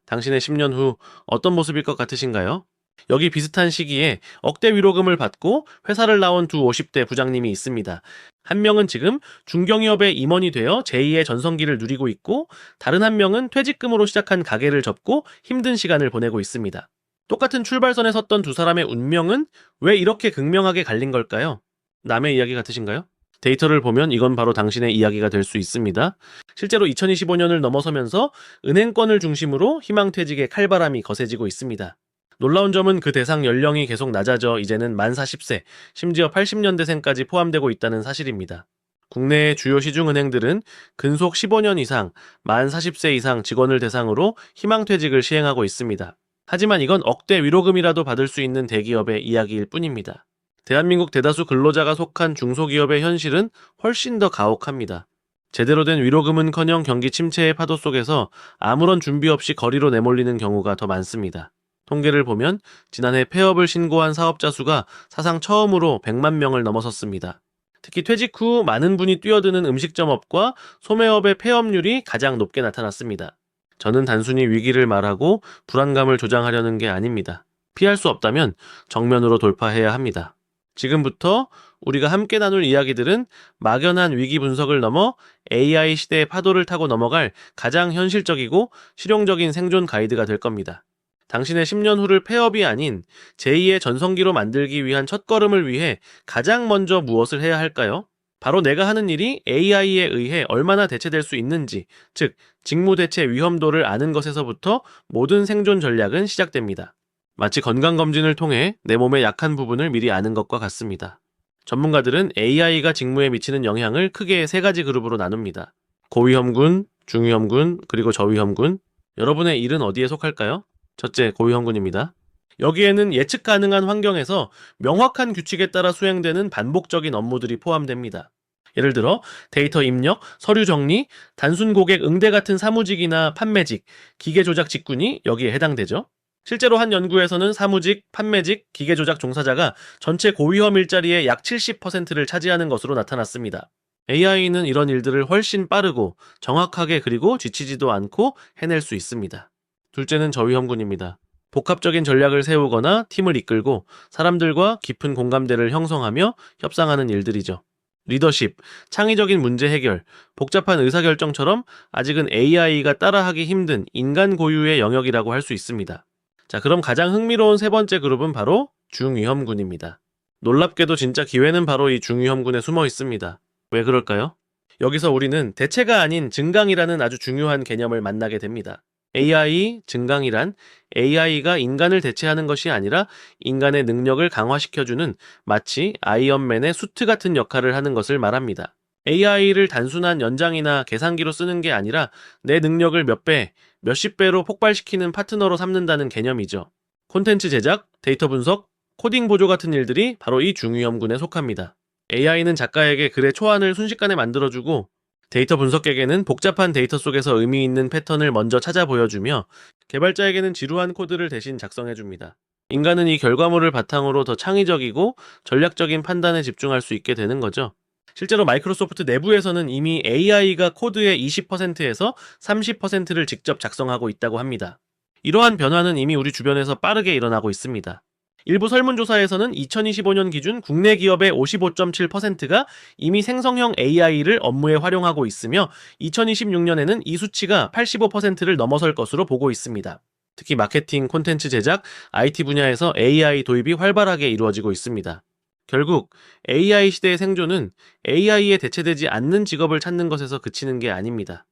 당신의 10년 후 어떤 모습일 것 같으신가요? 여기 비슷한 시기에 억대 위로금을 받고 회사를 나온 두 50대 부장님이 있습니다. 한 명은 지금 중견기업의 임원이 되어 제2의 전성기를 누리고 있고, 다른 한 명은 퇴직금으로 시작한 가게를 접고 힘든 시간을 보내고 있습니다. 똑같은 출발선에 섰던 두 사람의 운명은 왜 이렇게 극명하게 갈린 걸까요? 남의 이야기 같으신가요? 데이터를 보면 이건 바로 당신의 이야기가 될 수 있습니다. 실제로 2025년을 넘어서면서 은행권을 중심으로 희망퇴직의 칼바람이 거세지고 있습니다. 놀라운 점은 그 대상 연령이 계속 낮아져 이제는 만 40세, 심지어 80년대생까지 포함되고 있다는 사실입니다. 국내의 주요 시중은행들은 근속 15년 이상, 만 40세 이상 직원을 대상으로 희망퇴직을 시행하고 있습니다. 하지만 이건 억대 위로금이라도 받을 수 있는 대기업의 이야기일 뿐입니다. 대한민국 대다수 근로자가 속한 중소기업의 현실은 훨씬 더 가혹합니다. 제대로 된 위로금은커녕 경기 침체의 파도 속에서 아무런 준비 없이 거리로 내몰리는 경우가 더 많습니다. 통계를 보면 지난해 폐업을 신고한 사업자 수가 사상 처음으로 100만 명을 넘어섰습니다. 특히 퇴직 후 많은 분이 뛰어드는 음식점업과 소매업의 폐업률이 가장 높게 나타났습니다. 저는 단순히 위기를 말하고 불안감을 조장하려는 게 아닙니다. 피할 수 없다면 정면으로 돌파해야 합니다. 지금부터 우리가 함께 나눌 이야기들은 막연한 위기 분석을 넘어 AI 시대의 파도를 타고 넘어갈 가장 현실적이고 실용적인 생존 가이드가 될 겁니다. 당신의 10년 후를 폐업이 아닌 제2의 전성기로 만들기 위한 첫걸음을 위해 가장 먼저 무엇을 해야 할까요? 바로 내가 하는 일이 AI에 의해 얼마나 대체될 수 있는지, 즉 직무 대체 위험도를 아는 것에서부터 모든 생존 전략은 시작됩니다. 마치 건강검진을 통해 내 몸의 약한 부분을 미리 아는 것과 같습니다. 전문가들은 AI가 직무에 미치는 영향을 크게 세 가지 그룹으로 나눕니다. 고위험군, 중위험군, 그리고 저위험군. 여러분의 일은 어디에 속할까요? 첫째, 고위험군입니다. 여기에는 예측 가능한 환경에서 명확한 규칙에 따라 수행되는 반복적인 업무들이 포함됩니다. 예를 들어 데이터 입력, 서류 정리, 단순 고객 응대 같은 사무직이나 판매직, 기계 조작 직군이 여기에 해당되죠. 실제로 한 연구에서는 사무직, 판매직, 기계 조작 종사자가 전체 고위험 일자리의 약 70%를 차지하는 것으로 나타났습니다. AI는 이런 일들을 훨씬 빠르고 정확하게, 그리고 지치지도 않고 해낼 수 있습니다. 둘째는 저위험군입니다. 복합적인 전략을 세우거나 팀을 이끌고 사람들과 깊은 공감대를 형성하며 협상하는 일들이죠. 리더십, 창의적인 문제 해결, 복잡한 의사결정처럼 아직은 AI가 따라하기 힘든 인간 고유의 영역이라고 할 수 있습니다. 자, 그럼 가장 흥미로운 세 번째 그룹은 바로 중위험군입니다. 놀랍게도 진짜 기회는 바로 이 중위험군에 숨어 있습니다. 왜 그럴까요? 여기서 우리는 대체가 아닌 증강이라는 아주 중요한 개념을 만나게 됩니다. AI, 증강이란 AI가 인간을 대체하는 것이 아니라 인간의 능력을 강화시켜주는 마치 아이언맨의 수트 같은 역할을 하는 것을 말합니다. AI를 단순한 연장이나 계산기로 쓰는 게 아니라 내 능력을 몇 배, 몇십 배로 폭발시키는 파트너로 삼는다는 개념이죠. 콘텐츠 제작, 데이터 분석, 코딩 보조 같은 일들이 바로 이 중위험군에 속합니다. AI는 작가에게 글의 초안을 순식간에 만들어주고, 데이터 분석에게는 복잡한 데이터 속에서 의미 있는 패턴을 먼저 찾아 보여주며, 개발자에게는 지루한 코드를 대신 작성해줍니다. 인간은 이 결과물을 바탕으로 더 창의적이고 전략적인 판단에 집중할 수 있게 되는 거죠. 실제로 마이크로소프트 내부에서는 이미 AI가 코드의 20%에서 30%를 직접 작성하고 있다고 합니다. 이러한 변화는 이미 우리 주변에서 빠르게 일어나고 있습니다. 일부 설문조사에서는 2025년 기준 국내 기업의 55.7%가 이미 생성형 AI를 업무에 활용하고 있으며 2026년에는 이 수치가 85%를 넘어설 것으로 보고 있습니다. 특히 마케팅, 콘텐츠 제작, IT 분야에서 AI 도입이 활발하게 이루어지고 있습니다. 결국 AI 시대의 생존은 AI에 대체되지 않는 직업을 찾는 것에서 그치는 게 아닙니다.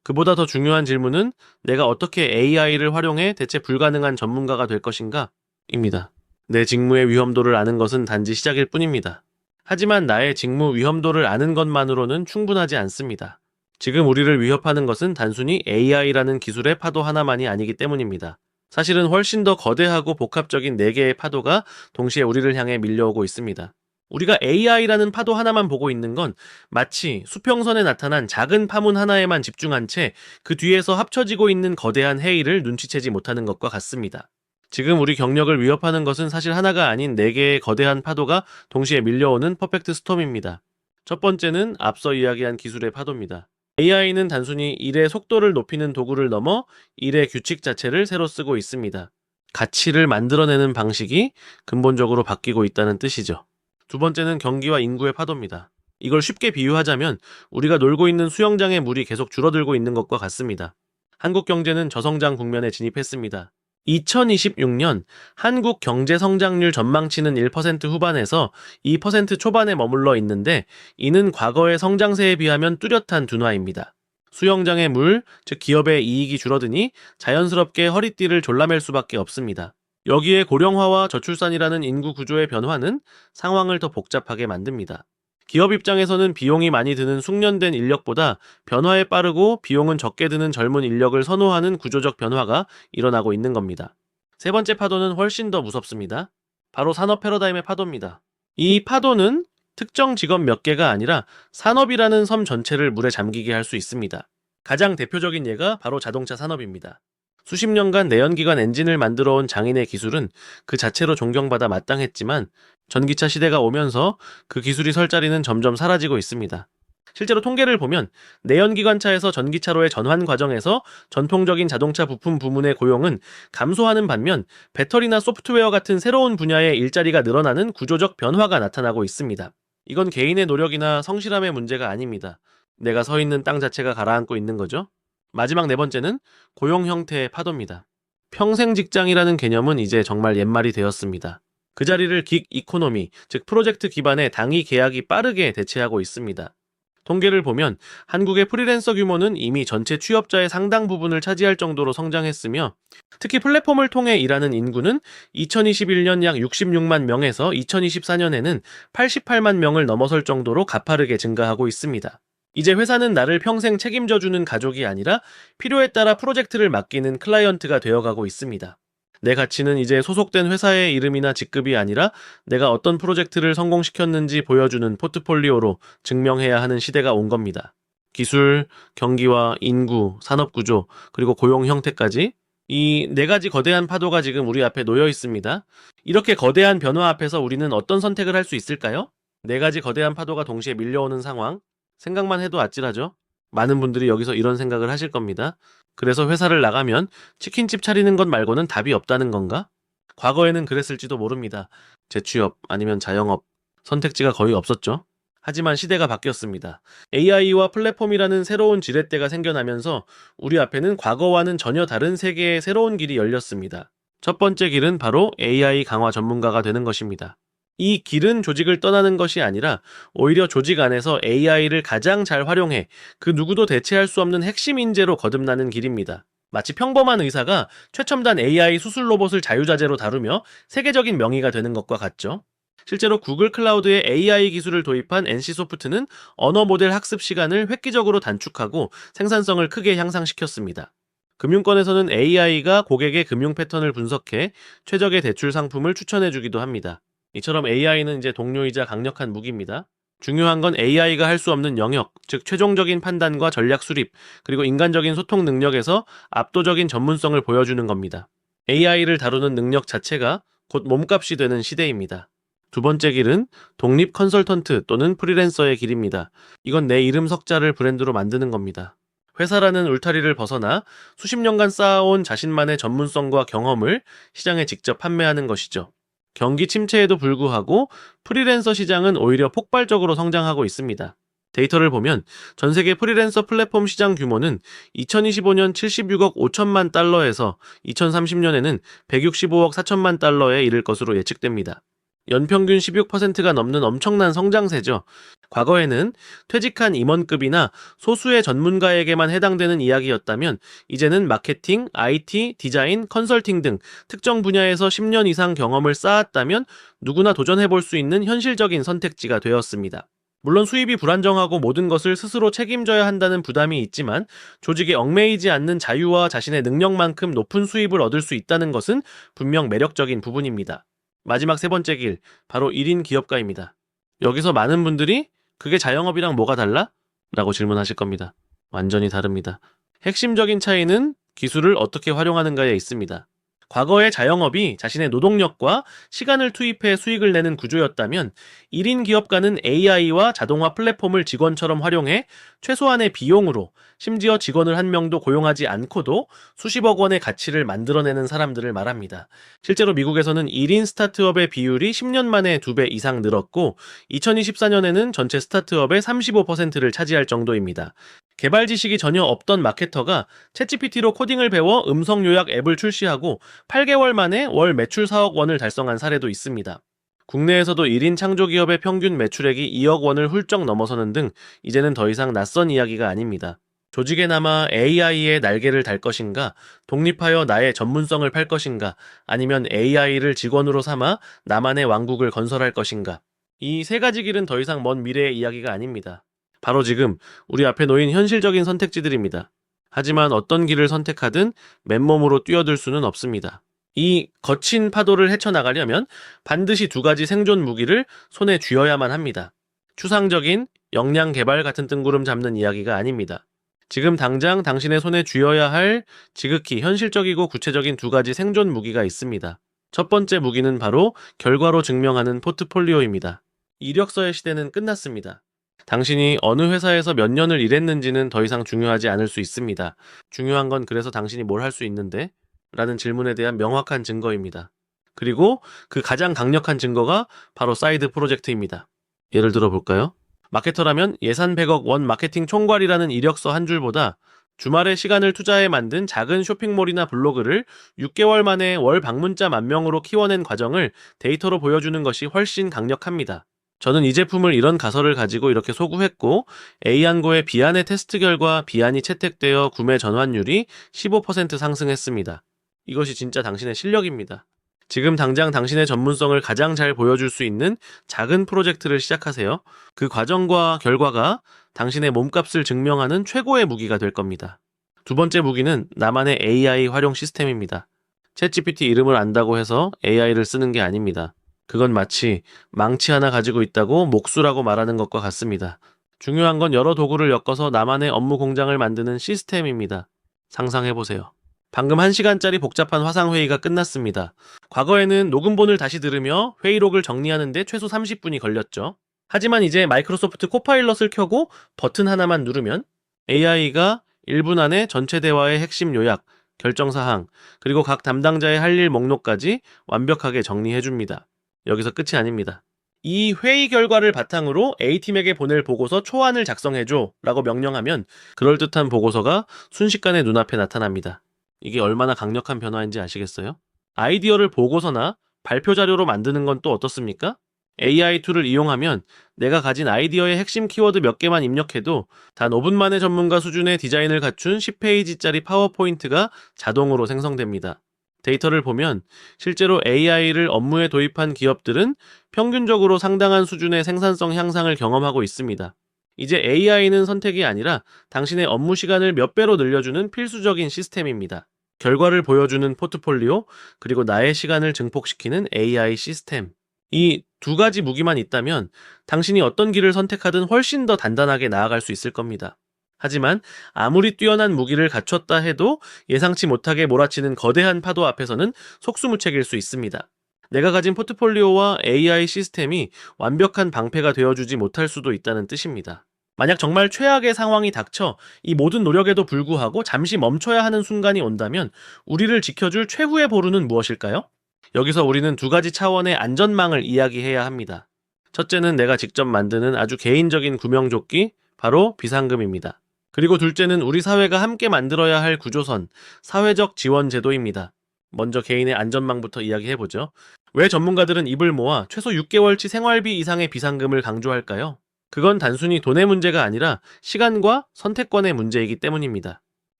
그보다 더 중요한 질문은 내가 어떻게 AI를 활용해 대체 불가능한 전문가가 될 것인가? 입니다. 내 직무의 위험도를 아는 것은 단지 시작일 뿐입니다. 하지만 나의 직무 위험도를 아는 것만으로는 충분하지 않습니다. 지금 우리를 위협하는 것은 단순히 AI라는 기술의 파도 하나만이 아니기 때문입니다. 사실은 훨씬 더 거대하고 복합적인 4개의 파도가 동시에 우리를 향해 밀려오고 있습니다. 우리가 AI라는 파도 하나만 보고 있는 건 마치 수평선에 나타난 작은 파문 하나에만 집중한 채 그 뒤에서 합쳐지고 있는 거대한 해일을 눈치채지 못하는 것과 같습니다. 지금 우리 경력을 위협하는 것은 사실 하나가 아닌 4개의 거대한 파도가 동시에 밀려오는 퍼펙트 스톰입니다. 첫 번째는 앞서 이야기한 기술의 파도입니다. AI는 단순히 일의 속도를 높이는 도구를 넘어 일의 규칙 자체를 새로 쓰고 있습니다. 가치를 만들어내는 방식이 근본적으로 바뀌고 있다는 뜻이죠. 두 번째는 경기와 인구의 파도입니다. 이걸 쉽게 비유하자면 우리가 놀고 있는 수영장의 물이 계속 줄어들고 있는 것과 같습니다. 한국 경제는 저성장 국면에 진입했습니다. 2026년 한국 경제 성장률 전망치는 1% 후반에서 2% 초반에 머물러 있는데 이는 과거의 성장세에 비하면 뚜렷한 둔화입니다. 수영장의 물, 즉 기업의 이익이 줄어드니 자연스럽게 허리띠를 졸라맬 수밖에 없습니다. 여기에 고령화와 저출산이라는 인구 구조의 변화는 상황을 더 복잡하게 만듭니다. 기업 입장에서는 비용이 많이 드는 숙련된 인력보다 변화에 빠르고 비용은 적게 드는 젊은 인력을 선호하는 구조적 변화가 일어나고 있는 겁니다. 세 번째 파도는 훨씬 더 무섭습니다. 바로 산업 패러다임의 파도입니다. 이 파도는 특정 직업 몇 개가 아니라 산업이라는 섬 전체를 물에 잠기게 할 수 있습니다. 가장 대표적인 예가 바로 자동차 산업입니다. 수십 년간 내연기관 엔진을 만들어 온 장인의 기술은 그 자체로 존경받아 마땅했지만 전기차 시대가 오면서 그 기술이 설 자리는 점점 사라지고 있습니다. 실제로 통계를 보면 내연기관차에서 전기차로의 전환 과정에서 전통적인 자동차 부품 부문의 고용은 감소하는 반면 배터리나 소프트웨어 같은 새로운 분야의 일자리가 늘어나는 구조적 변화가 나타나고 있습니다. 이건 개인의 노력이나 성실함의 문제가 아닙니다. 내가 서 있는 땅 자체가 가라앉고 있는 거죠. 마지막 네 번째는 고용 형태의 파도입니다. 평생 직장이라는 개념은 이제 정말 옛말이 되었습니다. 그 자리를 긱 이코노미, 즉 프로젝트 기반의 당위 계약이 빠르게 대체하고 있습니다. 통계를 보면 한국의 프리랜서 규모는 이미 전체 취업자의 상당 부분을 차지할 정도로 성장했으며 특히 플랫폼을 통해 일하는 인구는 2021년 약 66만 명에서 2024년에는 88만 명을 넘어설 정도로 가파르게 증가하고 있습니다. 이제 회사는 나를 평생 책임져주는 가족이 아니라 필요에 따라 프로젝트를 맡기는 클라이언트가 되어가고 있습니다. 내 가치는 이제 소속된 회사의 이름이나 직급이 아니라 내가 어떤 프로젝트를 성공시켰는지 보여주는 포트폴리오로 증명해야 하는 시대가 온 겁니다. 기술, 경기와 인구, 산업구조, 그리고 고용 형태까지 이 네 가지 거대한 파도가 지금 우리 앞에 놓여 있습니다. 이렇게 거대한 변화 앞에서 우리는 어떤 선택을 할 수 있을까요? 네 가지 거대한 파도가 동시에 밀려오는 상황, 생각만 해도 아찔하죠? 많은 분들이 여기서 이런 생각을 하실 겁니다. 그래서 회사를 나가면 치킨집 차리는 것 말고는 답이 없다는 건가? 과거에는 그랬을지도 모릅니다. 재취업 아니면 자영업, 선택지가 거의 없었죠. 하지만 시대가 바뀌었습니다. AI와 플랫폼이라는 새로운 지렛대가 생겨나면서 우리 앞에는 과거와는 전혀 다른 세계의 새로운 길이 열렸습니다. 첫 번째 길은 바로 AI 강화 전문가가 되는 것입니다. 이 길은 조직을 떠나는 것이 아니라 오히려 조직 안에서 AI를 가장 잘 활용해 그 누구도 대체할 수 없는 핵심 인재로 거듭나는 길입니다. 마치 평범한 의사가 최첨단 AI 수술 로봇을 자유자재로 다루며 세계적인 명의가 되는 것과 같죠. 실제로 구글 클라우드에 AI 기술을 도입한 NC소프트는 언어 모델 학습 시간을 획기적으로 단축하고 생산성을 크게 향상시켰습니다. 금융권에서는 AI가 고객의 금융 패턴을 분석해 최적의 대출 상품을 추천해주기도 합니다. 이처럼 AI는 이제 동료이자 강력한 무기입니다. 중요한 건 AI가 할 수 없는 영역, 즉 최종적인 판단과 전략 수립, 그리고 인간적인 소통 능력에서 압도적인 전문성을 보여주는 겁니다. AI를 다루는 능력 자체가 곧 몸값이 되는 시대입니다. 두 번째 길은 독립 컨설턴트 또는 프리랜서의 길입니다. 이건 내 이름 석자를 브랜드로 만드는 겁니다. 회사라는 울타리를 벗어나 수십 년간 쌓아온 자신만의 전문성과 경험을 시장에 직접 판매하는 것이죠. 경기 침체에도 불구하고 프리랜서 시장은 오히려 폭발적으로 성장하고 있습니다. 데이터를 보면 전 세계 프리랜서 플랫폼 시장 규모는 2025년 76억 5천만 달러에서 2030년에는 165억 4천만 달러에 이를 것으로 예측됩니다. 연평균 16%가 넘는 엄청난 성장세죠. 과거에는 퇴직한 임원급이나 소수의 전문가에게만 해당되는 이야기였다면 이제는 마케팅, IT, 디자인, 컨설팅 등 특정 분야에서 10년 이상 경험을 쌓았다면 누구나 도전해볼 수 있는 현실적인 선택지가 되었습니다. 물론 수입이 불안정하고 모든 것을 스스로 책임져야 한다는 부담이 있지만 조직에 얽매이지 않는 자유와 자신의 능력만큼 높은 수입을 얻을 수 있다는 것은 분명 매력적인 부분입니다. 마지막 세 번째 길, 바로 1인 기업가입니다. 여기서 많은 분들이 그게 자영업이랑 뭐가 달라? 라고 질문하실 겁니다. 완전히 다릅니다. 핵심적인 차이는 기술을 어떻게 활용하는가에 있습니다. 과거의 자영업이 자신의 노동력과 시간을 투입해 수익을 내는 구조였다면 1인 기업가는 AI와 자동화 플랫폼을 직원처럼 활용해 최소한의 비용으로 심지어 직원을 한 명도 고용하지 않고도 수십억 원의 가치를 만들어내는 사람들을 말합니다. 실제로 미국에서는 1인 스타트업의 비율이 10년 만에 2배 이상 늘었고 2024년에는 전체 스타트업의 35%를 차지할 정도입니다. 개발 지식이 전혀 없던 마케터가 챗GPT로 코딩을 배워 음성 요약 앱을 출시하고 8개월 만에 월 매출 4억 원을 달성한 사례도 있습니다. 국내에서도 1인 창조기업의 평균 매출액이 2억 원을 훌쩍 넘어서는 등 이제는 더 이상 낯선 이야기가 아닙니다. 조직에 남아 AI의 날개를 달 것인가, 독립하여 나의 전문성을 팔 것인가, 아니면 AI를 직원으로 삼아 나만의 왕국을 건설할 것인가. 이 세 가지 길은 더 이상 먼 미래의 이야기가 아닙니다. 바로 지금 우리 앞에 놓인 현실적인 선택지들입니다. 하지만 어떤 길을 선택하든 맨몸으로 뛰어들 수는 없습니다. 이 거친 파도를 헤쳐나가려면 반드시 두 가지 생존 무기를 손에 쥐어야만 합니다. 추상적인 역량 개발 같은 뜬구름 잡는 이야기가 아닙니다. 지금 당장 당신의 손에 쥐어야 할 지극히 현실적이고 구체적인 두 가지 생존 무기가 있습니다. 첫 번째 무기는 바로 결과로 증명하는 포트폴리오입니다. 이력서의 시대는 끝났습니다. 당신이 어느 회사에서 몇 년을 일했는지는 더 이상 중요하지 않을 수 있습니다. 중요한 건 그래서 당신이 뭘 할 수 있는데? 라는 질문에 대한 명확한 증거입니다. 그리고 그 가장 강력한 증거가 바로 사이드 프로젝트입니다. 예를 들어 볼까요? 마케터라면 예산 100억 원 마케팅 총괄이라는 이력서 한 줄보다 주말에 시간을 투자해 만든 작은 쇼핑몰이나 블로그를 6개월 만에 월 방문자 10,000명으로 키워낸 과정을 데이터로 보여주는 것이 훨씬 강력합니다. 저는 이 제품을 이런 가설을 가지고 이렇게 소구했고 A안고의 비안의 테스트 결과 비안이 채택되어 구매 전환율이 15% 상승했습니다. 이것이 진짜 당신의 실력입니다. 지금 당장 당신의 전문성을 가장 잘 보여줄 수 있는 작은 프로젝트를 시작하세요. 그 과정과 결과가 당신의 몸값을 증명하는 최고의 무기가 될 겁니다. 두 번째 무기는 나만의 AI 활용 시스템입니다. 챗GPT 이름을 안다고 해서 AI를 쓰는 게 아닙니다. 그건 마치 망치 하나 가지고 있다고 목수라고 말하는 것과 같습니다. 중요한 건 여러 도구를 엮어서 나만의 업무 공장을 만드는 시스템입니다. 상상해보세요. 방금 1시간짜리 복잡한 화상회의가 끝났습니다. 과거에는 녹음본을 다시 들으며 회의록을 정리하는데 최소 30분이 걸렸죠. 하지만 이제 마이크로소프트 코파일럿을 켜고 버튼 하나만 누르면 AI가 1분 안에 전체 대화의 핵심 요약, 결정사항, 그리고 각 담당자의 할 일 목록까지 완벽하게 정리해줍니다. 여기서 끝이 아닙니다. 이 회의 결과를 바탕으로 A팀에게 보낼 보고서 초안을 작성해줘 라고 명령하면 그럴듯한 보고서가 순식간에 눈앞에 나타납니다. 이게 얼마나 강력한 변화인지 아시겠어요? 아이디어를 보고서나 발표 자료로 만드는 건 또 어떻습니까? AI 툴을 이용하면 내가 가진 아이디어의 핵심 키워드 몇 개만 입력해도 단 5분 만에 전문가 수준의 디자인을 갖춘 10페이지짜리 파워포인트가 자동으로 생성됩니다. 데이터를 보면 실제로 AI를 업무에 도입한 기업들은 평균적으로 상당한 수준의 생산성 향상을 경험하고 있습니다. 이제 AI는 선택이 아니라 당신의 업무 시간을 몇 배로 늘려주는 필수적인 시스템입니다. 결과를 보여주는 포트폴리오, 그리고 나의 시간을 증폭시키는 AI 시스템. 이 두 가지 무기만 있다면 당신이 어떤 길을 선택하든 훨씬 더 단단하게 나아갈 수 있을 겁니다. 하지만 아무리 뛰어난 무기를 갖췄다 해도 예상치 못하게 몰아치는 거대한 파도 앞에서는 속수무책일 수 있습니다. 내가 가진 포트폴리오와 AI 시스템이 완벽한 방패가 되어주지 못할 수도 있다는 뜻입니다. 만약 정말 최악의 상황이 닥쳐 이 모든 노력에도 불구하고 잠시 멈춰야 하는 순간이 온다면 우리를 지켜줄 최후의 보루는 무엇일까요? 여기서 우리는 두 가지 차원의 안전망을 이야기해야 합니다. 첫째는 내가 직접 만드는 아주 개인적인 구명조끼, 바로 비상금입니다. 그리고 둘째는 우리 사회가 함께 만들어야 할 구조선, 사회적 지원 제도입니다. 먼저 개인의 안전망부터 이야기해보죠. 왜 전문가들은 입을 모아 최소 6개월치 생활비 이상의 비상금을 강조할까요? 그건 단순히 돈의 문제가 아니라 시간과 선택권의 문제이기 때문입니다.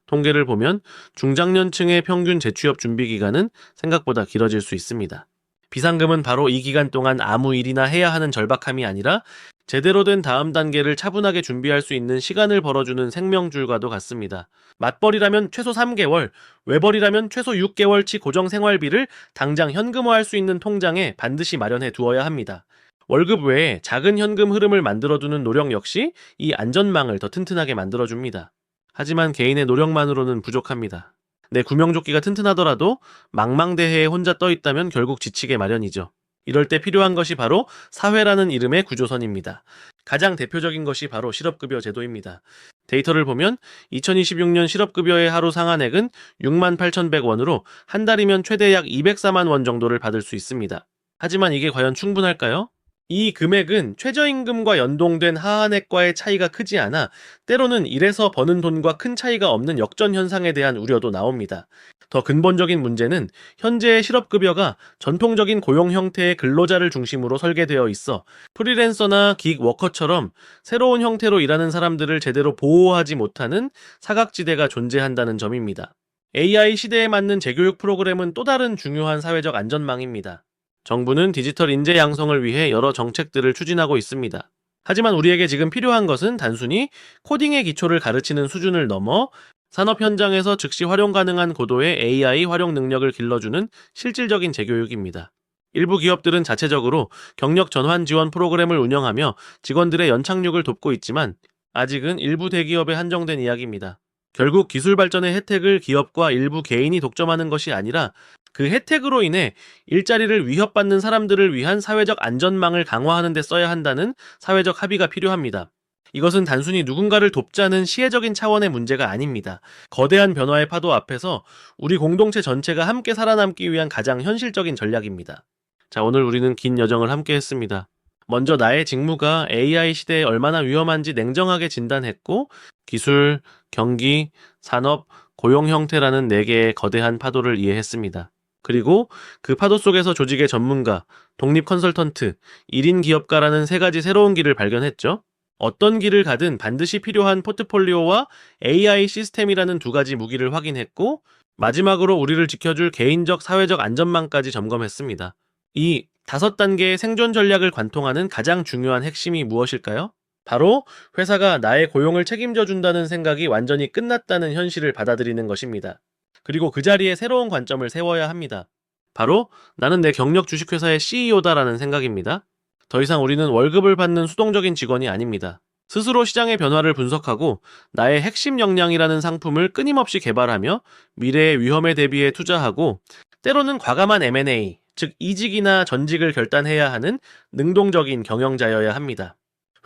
통계를 보면 중장년층의 평균 재취업 준비 기간은 생각보다 길어질 수 있습니다. 비상금은 바로 이 기간 동안 아무 일이나 해야 하는 절박함이 아니라 제대로 된 다음 단계를 차분하게 준비할 수 있는 시간을 벌어주는 생명줄과도 같습니다. 맞벌이라면 최소 3개월, 외벌이라면 최소 6개월치 고정 생활비를 당장 현금화할 수 있는 통장에 반드시 마련해 두어야 합니다. 월급 외에 작은 현금 흐름을 만들어두는 노력 역시 이 안전망을 더 튼튼하게 만들어줍니다. 하지만 개인의 노력만으로는 부족합니다. 내 구명조끼가 튼튼하더라도 망망대해에 혼자 떠 있다면 결국 지치게 마련이죠. 이럴 때 필요한 것이 바로 사회라는 이름의 구조선입니다. 가장 대표적인 것이 바로 실업급여 제도입니다. 데이터를 보면 2026년 실업급여의 하루 상한액은 68,100원으로 한 달이면 최대 약 204만 원 정도를 받을 수 있습니다. 하지만 이게 과연 충분할까요? 이 금액은 최저임금과 연동된 하한액과의 차이가 크지 않아 때로는 일해서 버는 돈과 큰 차이가 없는 역전 현상에 대한 우려도 나옵니다. 더 근본적인 문제는 현재의 실업급여가 전통적인 고용 형태의 근로자를 중심으로 설계되어 있어 프리랜서나 기익워커처럼 새로운 형태로 일하는 사람들을 제대로 보호하지 못하는 사각지대가 존재한다는 점입니다. AI 시대에 맞는 재교육 프로그램은 또 다른 중요한 사회적 안전망입니다. 정부는 디지털 인재 양성을 위해 여러 정책들을 추진하고 있습니다. 하지만 우리에게 지금 필요한 것은 단순히 코딩의 기초를 가르치는 수준을 넘어 산업 현장에서 즉시 활용 가능한 고도의 AI 활용 능력을 길러주는 실질적인 재교육입니다. 일부 기업들은 자체적으로 경력 전환 지원 프로그램을 운영하며 직원들의 연착륙을 돕고 있지만 아직은 일부 대기업에 한정된 이야기입니다. 결국 기술 발전의 혜택을 기업과 일부 개인이 독점하는 것이 아니라 그 혜택으로 인해 일자리를 위협받는 사람들을 위한 사회적 안전망을 강화하는 데 써야 한다는 사회적 합의가 필요합니다. 이것은 단순히 누군가를 돕자는 시혜적인 차원의 문제가 아닙니다. 거대한 변화의 파도 앞에서 우리 공동체 전체가 함께 살아남기 위한 가장 현실적인 전략입니다. 자, 오늘 우리는 긴 여정을 함께 했습니다. 먼저 나의 직무가 AI 시대에 얼마나 위험한지 냉정하게 진단했고 기술, 경기, 산업, 고용 형태라는 4개의 거대한 파도를 이해했습니다. 그리고 그 파도 속에서 조직의 전문가, 독립 컨설턴트, 1인 기업가라는 3가지 새로운 길을 발견했죠. 어떤 길을 가든 반드시 필요한 포트폴리오와 AI 시스템이라는 2가지 무기를 확인했고 마지막으로 우리를 지켜줄 개인적 사회적 안전망까지 점검했습니다. 이 5단계의 생존 전략을 관통하는 가장 중요한 핵심이 무엇일까요? 바로 회사가 나의 고용을 책임져 준다는 생각이 완전히 끝났다는 현실을 받아들이는 것입니다. 그리고 그 자리에 새로운 관점을 세워야 합니다. 바로 나는 내 경력 주식회사의 CEO다라는 생각입니다. 더 이상 우리는 월급을 받는 수동적인 직원이 아닙니다. 스스로 시장의 변화를 분석하고 나의 핵심 역량이라는 상품을 끊임없이 개발하며 미래의 위험에 대비해 투자하고 때로는 과감한 M&A, 즉 이직이나 전직을 결단해야 하는 능동적인 경영자여야 합니다.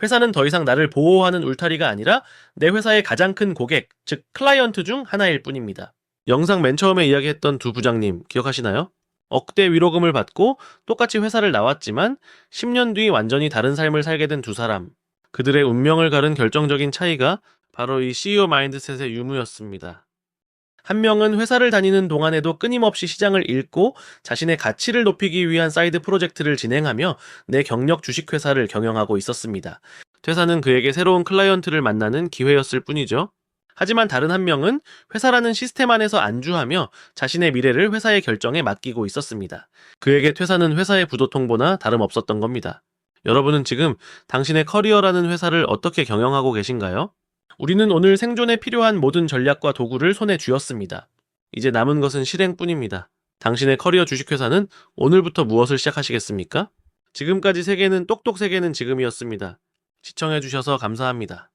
회사는 더 이상 나를 보호하는 울타리가 아니라 내 회사의 가장 큰 고객, 즉 클라이언트 중 하나일 뿐입니다. 영상 맨 처음에 이야기했던 2 부장님 기억하시나요? 억대 위로금을 받고 똑같이 회사를 나왔지만 10년 뒤 완전히 다른 삶을 살게 된 2 사람. 그들의 운명을 가른 결정적인 차이가 바로 이 CEO 마인드셋의 유무였습니다. 한 명은 회사를 다니는 동안에도 끊임없이 시장을 읽고 자신의 가치를 높이기 위한 사이드 프로젝트를 진행하며 내 경력 주식회사를 경영하고 있었습니다. 퇴사는 그에게 새로운 클라이언트를 만나는 기회였을 뿐이죠. 하지만 다른 한 명은 회사라는 시스템 안에서 안주하며 자신의 미래를 회사의 결정에 맡기고 있었습니다. 그에게 퇴사는 회사의 부도 통보나 다름없었던 겁니다. 여러분은 지금 당신의 커리어라는 회사를 어떻게 경영하고 계신가요? 우리는 오늘 생존에 필요한 모든 전략과 도구를 손에 쥐었습니다. 이제 남은 것은 실행뿐입니다. 당신의 커리어 주식회사는 오늘부터 무엇을 시작하시겠습니까? 지금까지 세계는 똑똑 세계는 지금이었습니다. 시청해주셔서 감사합니다.